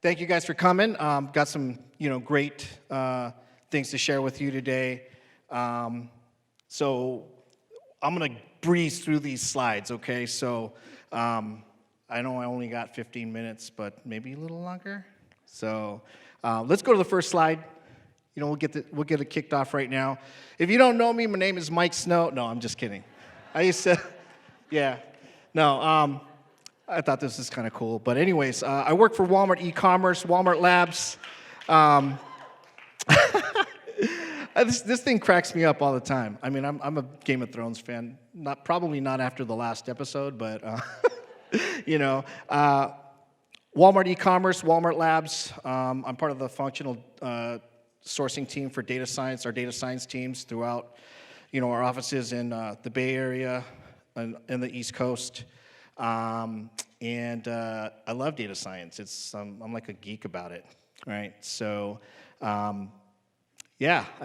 Thank you guys for coming. Got some, great things to share with you today. So I'm gonna breeze through these slides, okay? So I know I only got 15 minutes, but maybe a little longer. So let's go to the first slide. We'll get it kicked off right now. If you don't know me, my name is Mike Snow. No, I'm just kidding. I used to, yeah, no. I thought this was kind of cool. But anyways, I work for Walmart e-commerce, Walmart Labs. This thing cracks me up all the time. I mean, I'm a Game of Thrones fan. Probably not after the last episode, but Walmart e-commerce, Walmart Labs. I'm part of the functional sourcing team for data science. Our data science teams throughout, our offices in the Bay Area and the East Coast. And I love data science. I'm like a geek about it, right? So, I've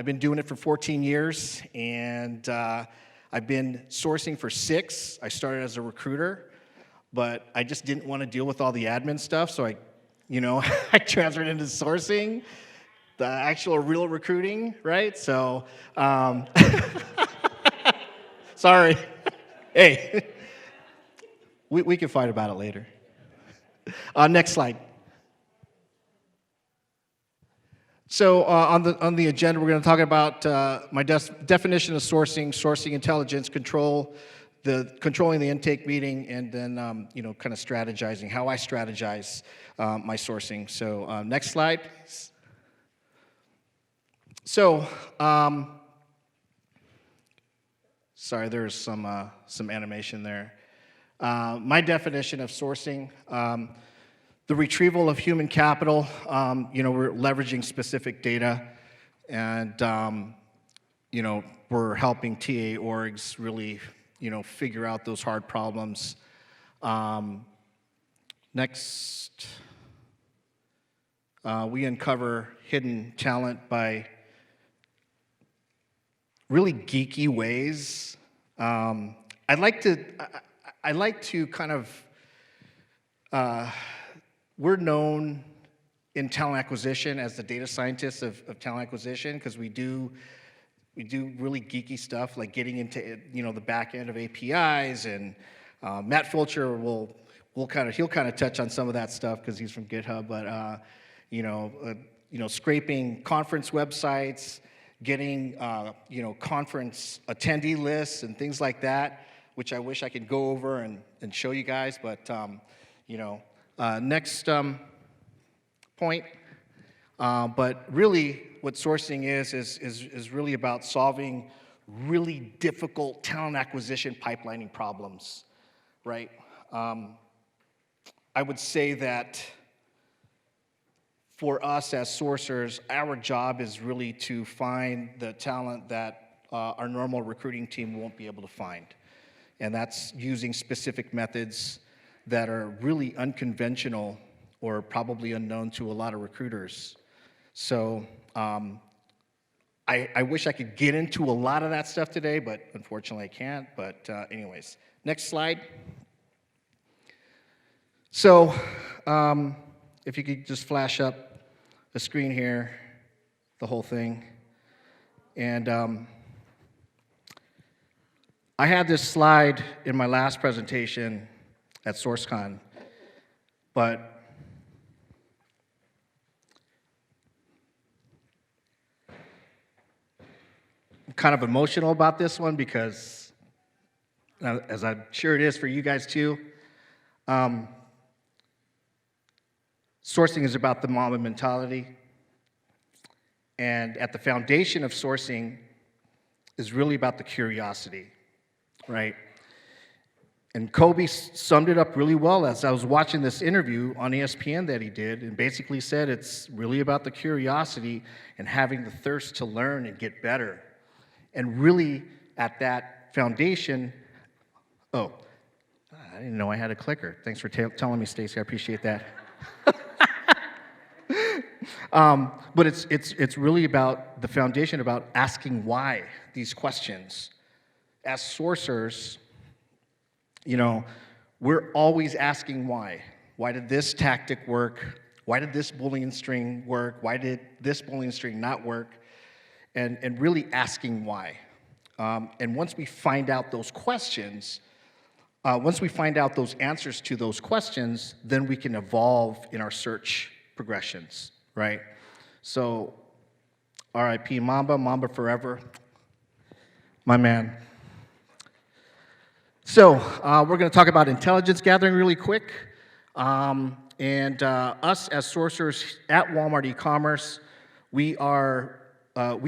been doing it for 14 years, and I've been sourcing for 6. I started as a recruiter, but I just didn't want to deal with all the admin stuff, so I transferred into sourcing, the actual real recruiting, right? So, sorry. Hey. We can fight about it later. Next slide. So on the agenda, we're going to talk about my definition of sourcing intelligence, controlling the intake meeting, and then kind of strategizing, how I strategize my sourcing. So next slide, please. So sorry, there's some animation there. My definition of sourcing, the retrieval of human capital, we're leveraging specific data, and, we're helping TA orgs really, figure out those hard problems. Next, we uncover hidden talent by really geeky ways. I like to kind of, we're known in talent acquisition as the data scientists of talent acquisition, because we do really geeky stuff like getting into the back end of APIs, and Matt Fulcher he'll kind of touch on some of that stuff because he's from GitHub, but scraping conference websites, getting conference attendee lists and things like that, which I wish I could go over and show you guys, but next point. But really, what sourcing is really about solving really difficult talent acquisition pipelining problems, right? I would say that for us as sourcers, our job is really to find the talent that our normal recruiting team won't be able to find. And that's using specific methods that are really unconventional or probably unknown to a lot of recruiters. So I wish I could get into a lot of that stuff today, but unfortunately I can't. But anyways, next slide. So if you could just flash up the screen here, the whole thing. And I had this slide in my last presentation at SourceCon, but I'm kind of emotional about this one because, as I'm sure it is for you guys too, sourcing is about the Mamba mentality, and at the foundation of sourcing is really about the curiosity. Right? And Kobe summed it up really well as I was watching this interview on ESPN that he did, and basically said it's really about the curiosity and having the thirst to learn and get better. And really, at that foundation, I didn't know I had a clicker. Thanks for telling me, Stacy. I appreciate that. But it's really about the foundation, about asking why these questions. As sourcers, we're always asking why. Why did this tactic work? Why did this Boolean string work? Why did this Boolean string not work? And really asking why. And once we find out those questions, once we find out those answers to those questions, then we can evolve in our search progressions, right? So, RIP Mamba, Mamba forever, my man. So, we're going to talk about intelligence gathering really quick. Us as sourcers at Walmart e-commerce, we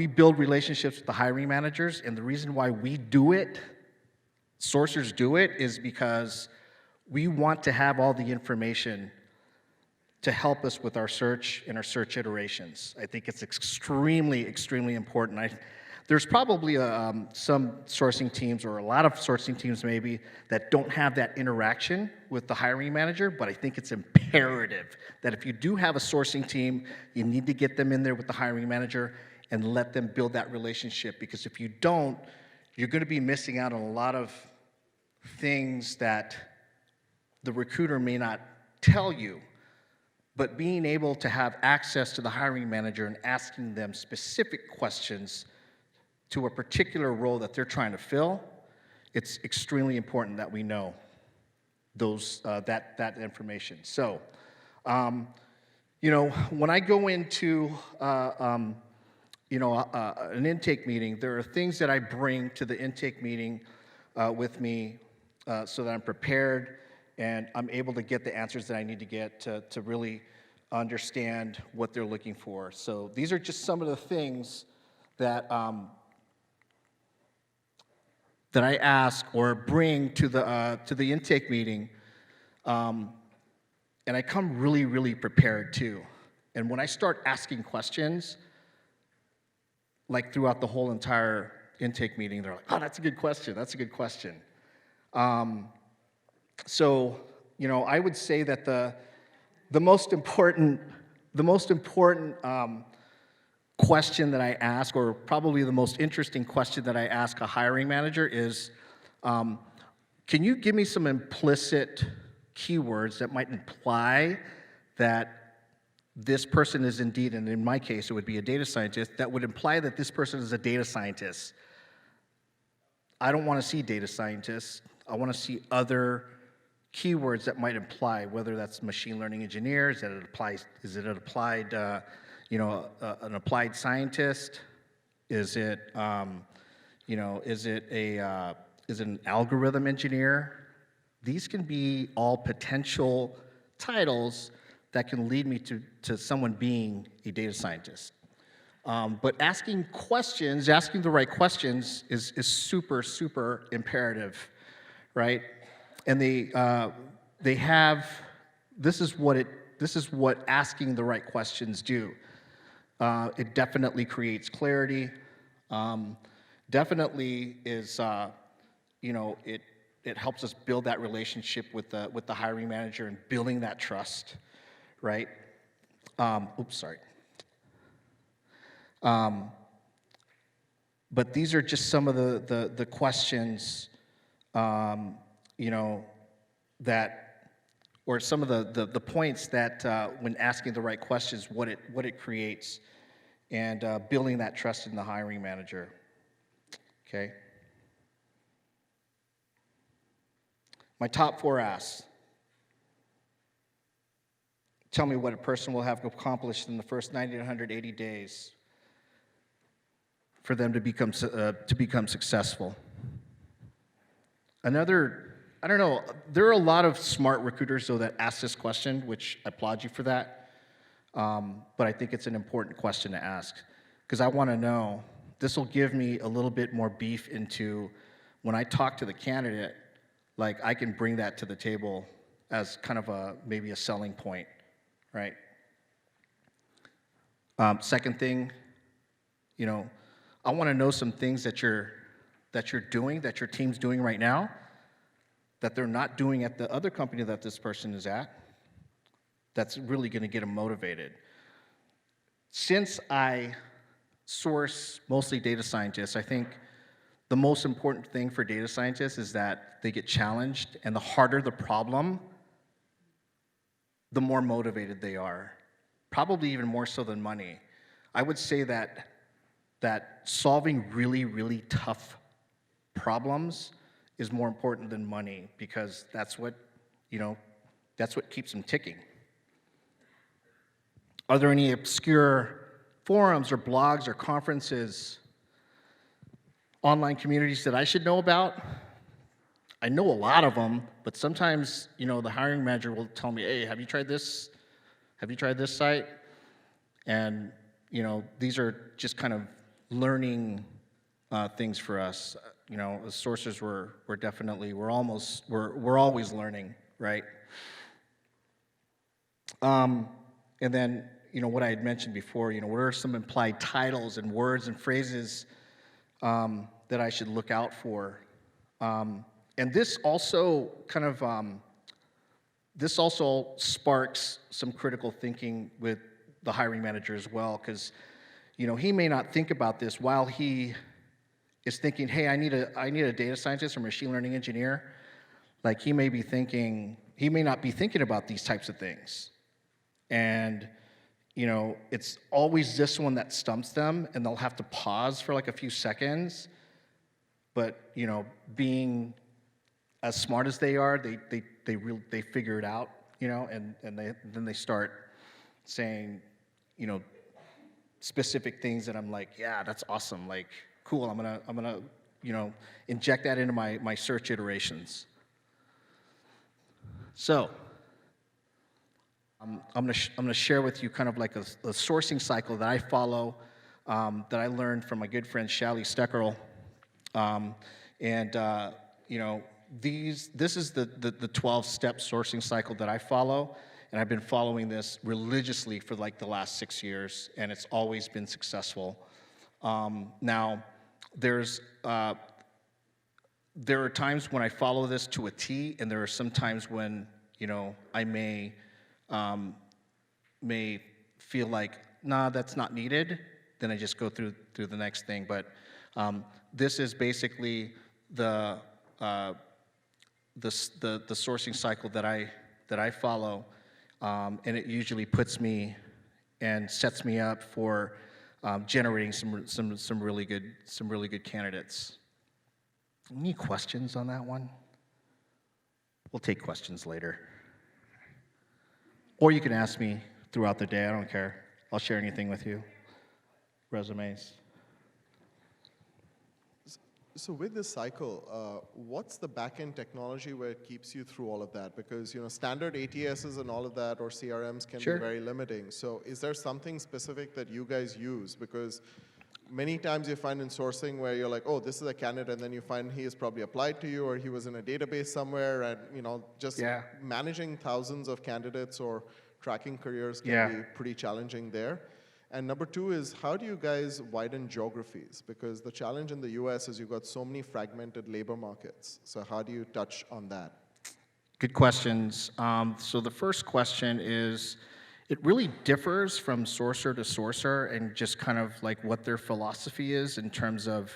build relationships with the hiring managers, and the reason why we do it, sourcers do it, is because we want to have all the information to help us with our search and our search iterations. I think it's extremely, extremely important. There's probably some sourcing teams, or a lot of sourcing teams maybe, that don't have that interaction with the hiring manager, but I think it's imperative that if you do have a sourcing team, you need to get them in there with the hiring manager and let them build that relationship, because if you don't, you're going to be missing out on a lot of things that the recruiter may not tell you. But being able to have access to the hiring manager and asking them specific questions to a particular role that they're trying to fill, it's extremely important that we know those that information. So, when I go into an intake meeting, there are things that I bring to the intake meeting with me so that I'm prepared and I'm able to get the answers that I need to get to really understand what they're looking for. So these are just some of the things that that I ask or bring to the intake meeting, and I come really, really prepared too. And when I start asking questions, like throughout the whole entire intake meeting, they're like, "Oh, that's a good question. That's a good question." So, I would say that the most important question that I ask, or probably the most interesting question that I ask a hiring manager is, can you give me some implicit keywords that might imply that this person is indeed, and in my case it would be a data scientist, that would imply that this person is a data scientist. I don't want to see data scientists. I want to see other keywords that might imply, whether that's machine learning engineer, is it an applied scientist? Is it an algorithm engineer? These can be all potential titles that can lead me to someone being a data scientist. But asking the right questions is super, super imperative, right? And this is what asking the right questions do. It definitely creates clarity. Definitely is, it helps us build that relationship with the hiring manager and building that trust, right? Sorry. But these are just some of the questions, or some of the points that when asking the right questions, what it creates, and building that trust in the hiring manager. Okay. My top 4 asks. Tell me what a person will have accomplished in the first 90 to 180 days for them to become successful. Another, I don't know, there are a lot of smart recruiters though that ask this question, which I applaud you for that. But I think it's an important question to ask, because I want to know, this will give me a little bit more beef into when I talk to the candidate, like I can bring that to the table as kind of maybe a selling point, right? Second thing, I want to know some things that you're doing, that your team's doing right now, that they're not doing at the other company that this person is at, that's really going to get them motivated. Since I source mostly data scientists, I think the most important thing for data scientists is that they get challenged, and the harder the problem, the more motivated they are. probably even more so than money. I would say that solving really, really tough problems is more important than money, because that's what, that's what keeps them ticking. Are there any obscure forums or blogs or conferences, online communities that I should know about? I know a lot of them, but sometimes, the hiring manager will tell me, hey, have you tried this? Have you tried this site? And, these are just kind of learning things for us. As sourcers, we're always learning, right? And then, what I had mentioned before, what are some implied titles and words and phrases that I should look out for? And this also this also sparks some critical thinking with the hiring manager as well, because, he may not think about this while he is thinking, hey, I need a data scientist or machine learning engineer. Like, he may not be thinking about these types of things. And, it's always this one that stumps them, and they'll have to pause for like a few seconds. But, being as smart as they are, they figure it out, and then they start saying, specific things that I'm like, yeah, that's awesome, like, cool. I'm gonna inject that into my search iterations. So I'm gonna share with you kind of like a sourcing cycle that I follow, that I learned from my good friend Shally Steckerl, this is the 12-step sourcing cycle that I follow, and I've been following this religiously for like the last 6 years, and it's always been successful. Now, there are times when I follow this to a T, and there are some times when, I may feel like, nah, that's not needed. Then I just go through the next thing. But this is basically the sourcing cycle that I follow, and it usually puts me and sets me up for generating some really good candidates. Any questions on that one? We'll take questions later. Or you can ask me throughout the day, I don't care. I'll share anything with you. Resumes. So with this cycle, what's the back-end technology where it keeps you through all of that? Because standard ATSs and all of that, or CRMs, can Sure. be very limiting. So is there something specific that you guys use? Because many times you find in sourcing where you're like, oh, this is a candidate, and then you find he has probably applied to you, or he was in a database somewhere, and just managing thousands of candidates or tracking careers can be pretty challenging there. And number two is, how do you guys widen geographies? Because the challenge in the US is you've got so many fragmented labor markets. So how do you touch on that? Good questions. So the first question is, it really differs from sourcer to sourcer, and just kind of like what their philosophy is in terms of,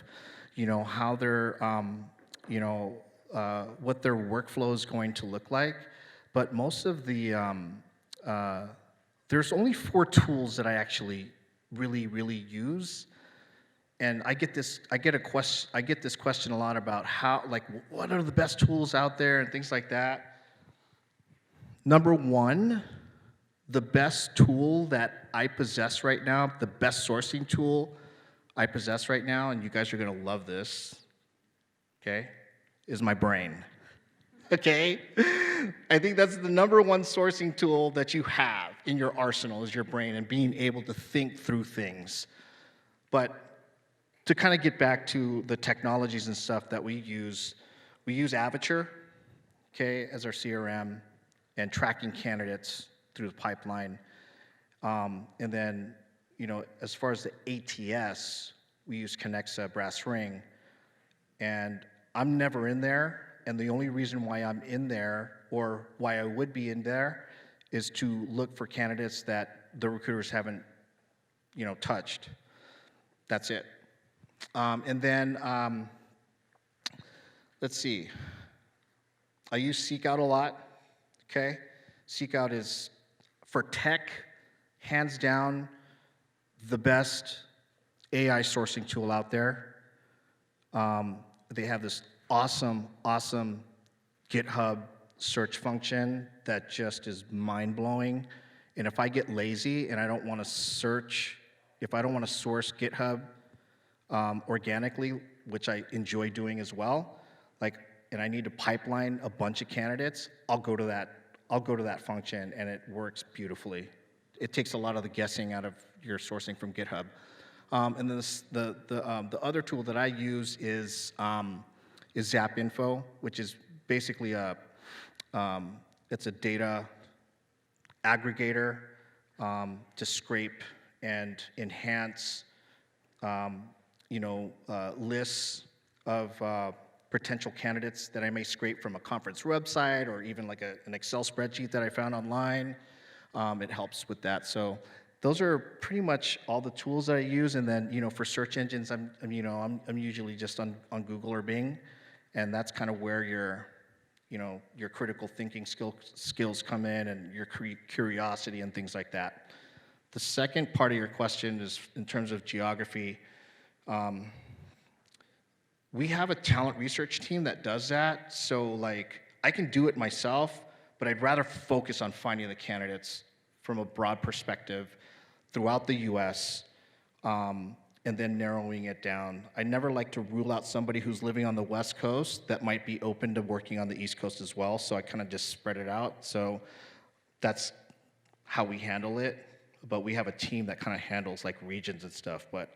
how their, what their workflow is going to look like. But most of the, there's only 4 tools that I actually really use, and I get this question a lot about how, like, what are the best tools out there and things like that. Number 1, the best tool that I possess right now, the best sourcing tool I possess right now, and you guys are gonna love this, okay, is my brain. Okay? I think that's the number 1 sourcing tool that you have in your arsenal, is your brain, and being able to think through things. But to kind of get back to the technologies and stuff that we use Avature, okay, as our CRM, and tracking candidates through the pipeline. And then, as far as the ATS, we use Connexa Brass Ring. And I'm never in there. And the only reason why I'm in there, or why I would be in there, is to look for candidates that the recruiters haven't, touched. That's it. And then, let's see. I use Seekout a lot, okay? Seekout is, for tech, hands down, the best AI sourcing tool out there. They have this awesome, awesome GitHub search function that just is mind-blowing. And if I get lazy and I don't want to search, if I don't want to source GitHub organically, which I enjoy doing as well, and I need to pipeline a bunch of candidates, I'll go to that function, and it works beautifully. It takes a lot of the guessing out of your sourcing from GitHub. And then the other tool that I use is ZapInfo, which is basically it's a data aggregator to scrape and enhance lists of potential candidates that I may scrape from a conference website or even like an Excel spreadsheet that I found online. It helps with that. So those are pretty much all the tools that I use. And then for search engines, I'm usually just on Google or Bing, and that's kind of where your critical thinking skills come in, and your curiosity and things like that. The second part of your question is in terms of geography. We have a talent research team that does that, so I can do it myself, but I'd rather focus on finding the candidates from a broad perspective throughout the US, and then narrowing it down. I never like to rule out somebody who's living on the West Coast that might be open to working on the East Coast as well, so I kind of just spread it out. So that's how we handle it. But we have a team that kind of handles regions and stuff. But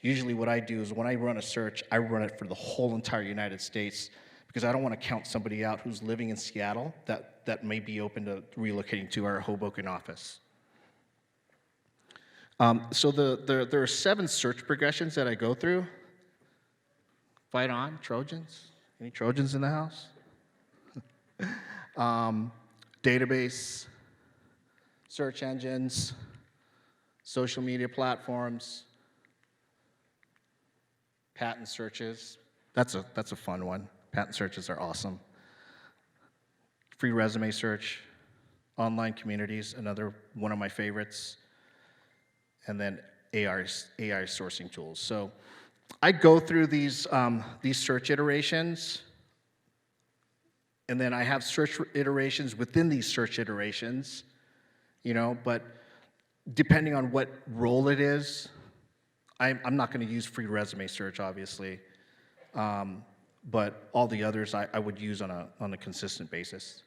usually what I do is when I run a search, I run it for the whole entire United States, because I don't want to count somebody out who's living in Seattle that may be open to relocating to our Hoboken office. So there are 7 search progressions that I go through. Fight on, Trojans. Any Trojans in the house? Database, search engines, social media platforms, patent searches. That's a fun one. Patent searches are awesome. Free resume search, online communities, another one of my favorites, and then AI sourcing tools. So I go through these search iterations, and then I have search iterations within these search iterations, but depending on what role it is, I'm not going to use free resume search, obviously, but all the others I would use on a consistent basis.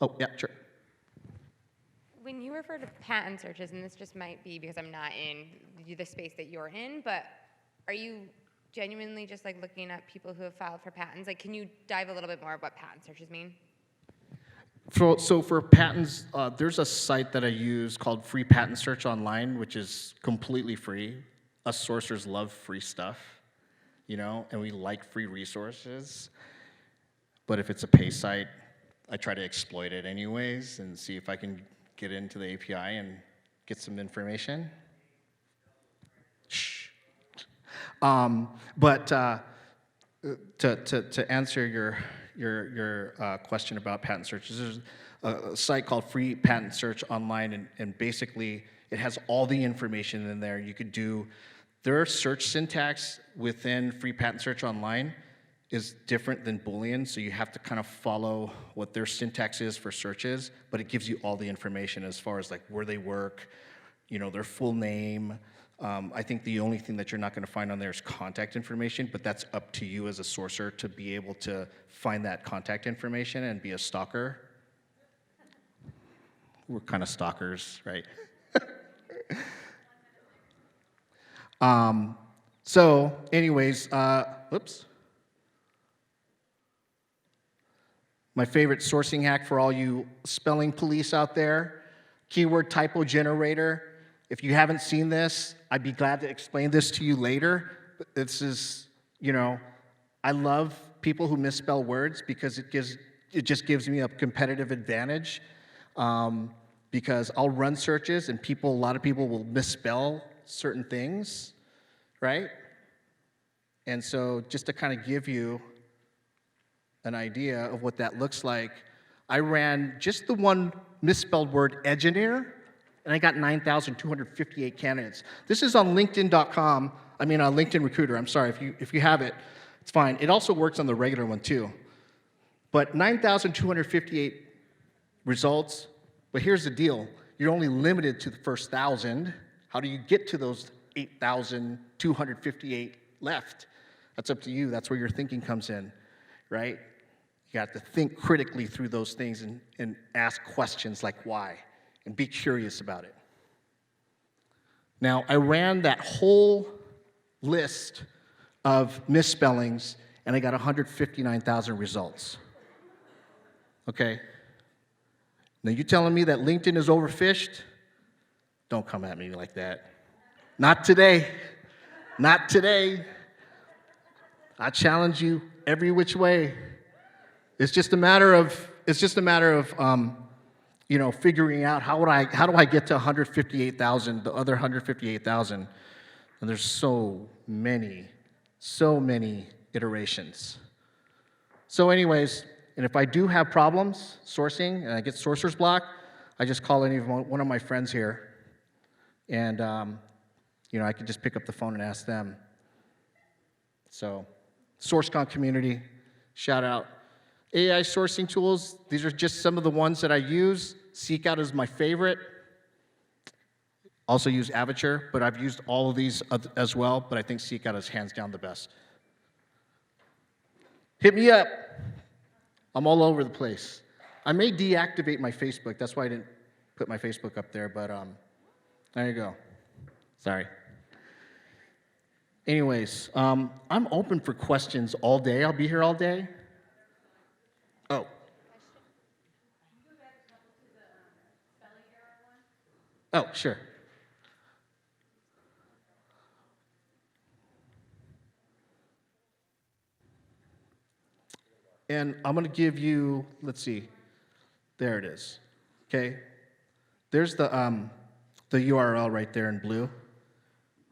Oh, yeah, sure. When you refer to patent searches, and this just might be because I'm not in the space that you're in, but are you genuinely just looking at people who have filed for patents? Can you dive a little bit more of what patent searches mean? So for patents, there's a site that I use called Free Patent Search Online, which is completely free. Us sourcers love free stuff, and we like free resources. But if it's a pay site, I try to exploit it anyways and see if I can get into the API and get some information. Shh. But to answer your question about patent searches, there's a site called Free Patent Search Online, and basically it has all the information in there. You could do their search syntax within Free Patent Search Online is different than Boolean, so you have to kind of follow what their syntax is for searches, but it gives you all the information as far as where they work, their full name. I think the only thing that you're not going to find on there is contact information, but that's up to you as a sourcer to be able to find that contact information and be a stalker. We're kind of stalkers, right? So anyways, whoops. My favorite sourcing hack for all you spelling police out there, keyword typo generator. If you haven't seen this, I'd be glad to explain this to you later. This is, I love people who misspell words because it just gives me a competitive advantage. Because I'll run searches and a lot of people will misspell certain things, right? And so just to kind of give you an idea of what that looks like, I ran just the one misspelled word, engineer, and I got 9,258 candidates. This is on LinkedIn.com, on LinkedIn Recruiter, I'm sorry, if you have it, it's fine. It also works on the regular one too. But 9,258 results, but here's the deal. You're only limited to the first 1,000. How do you get to those 8,258 left? That's up to you. That's where your thinking comes in, right? You have to think critically through those things and ask questions like why, and be curious about it. Now, I ran that whole list of misspellings, and I got 159,000 results. Okay? Now, you telling me that LinkedIn is overfished? Don't come at me like that. Not today. Not today. I challenge you every which way. It's just a matter of figuring out how do I get to 158,000, the other 158,000, and there's so many iterations. So anyways, and if I do have problems sourcing and I get sourcer's block, I just call one of my friends here, and I can just pick up the phone and ask them. So, SourceCon community, shout out. AI sourcing tools, these are just some of the ones that I use. Seekout is my favorite. Also use Avature, but I've used all of these as well, but I think Seekout is hands down the best. Hit me up. I'm all over the place. I may deactivate my Facebook. That's why I didn't put my Facebook up there, but there you go. Sorry. Anyways, I'm open for questions all day. I'll be here all day. Oh. Oh, sure. And I'm going to give you, let's see, there it is. Okay, there's the URL right there in blue,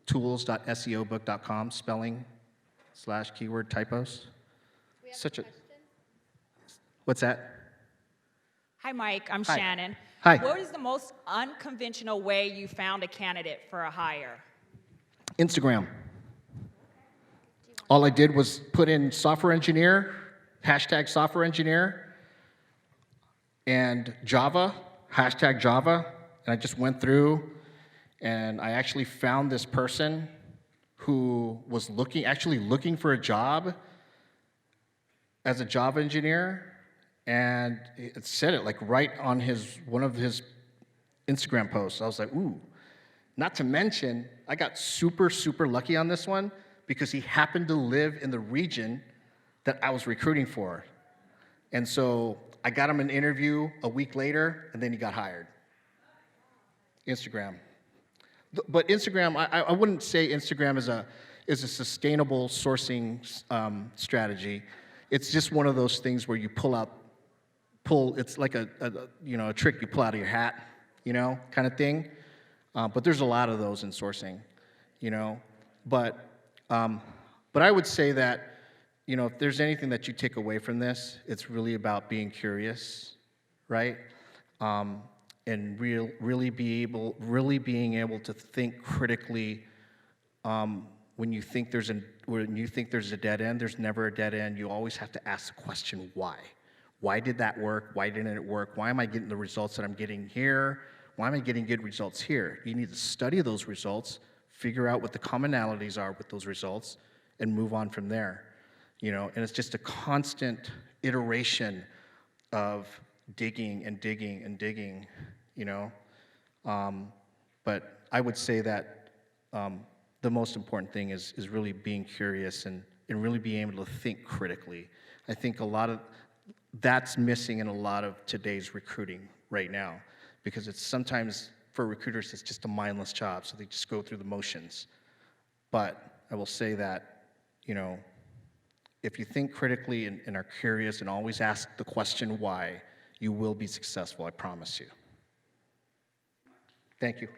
tools.seobook.com, spelling/keyword typos. Such a. What's that? Hi, Mike. I'm Hi. Shannon. Hi. What is the most unconventional way you found a candidate for a hire? Instagram. All I did was put in software engineer, hashtag software engineer, and Java, hashtag Java, and I just went through, and I actually found this person who was actually looking for a job as a Java engineer, and it said it like right on one of his Instagram posts. I was like, ooh. Not to mention, I got super, super lucky on this one because he happened to live in the region that I was recruiting for. And so I got him an interview a week later, and then he got hired. Instagram. But Instagram, I wouldn't say Instagram is a sustainable sourcing strategy. It's just one of those things where you it's like a trick you pull out of your hat, kind of thing. But there's a lot of those in sourcing, But I would say that, if there's anything that you take away from this, it's really about being curious, right? And really being able to think critically. When you think there's a dead end, there's never a dead end. You always have to ask the question, why? Why did that work? Why didn't it work? Why am I getting the results that I'm getting here? Why am I getting good results here? You need to study those results, figure out what the commonalities are with those results, and move on from there. And it's just a constant iteration of digging and digging and digging, But I would say that the most important thing is really being curious and really being able to think critically. I think a lot of that's missing in a lot of today's recruiting right now, because it's sometimes, for recruiters, it's just a mindless job, so they just go through the motions. But I will say that, if you think critically and are curious and always ask the question why, you will be successful, I promise you. Thank you.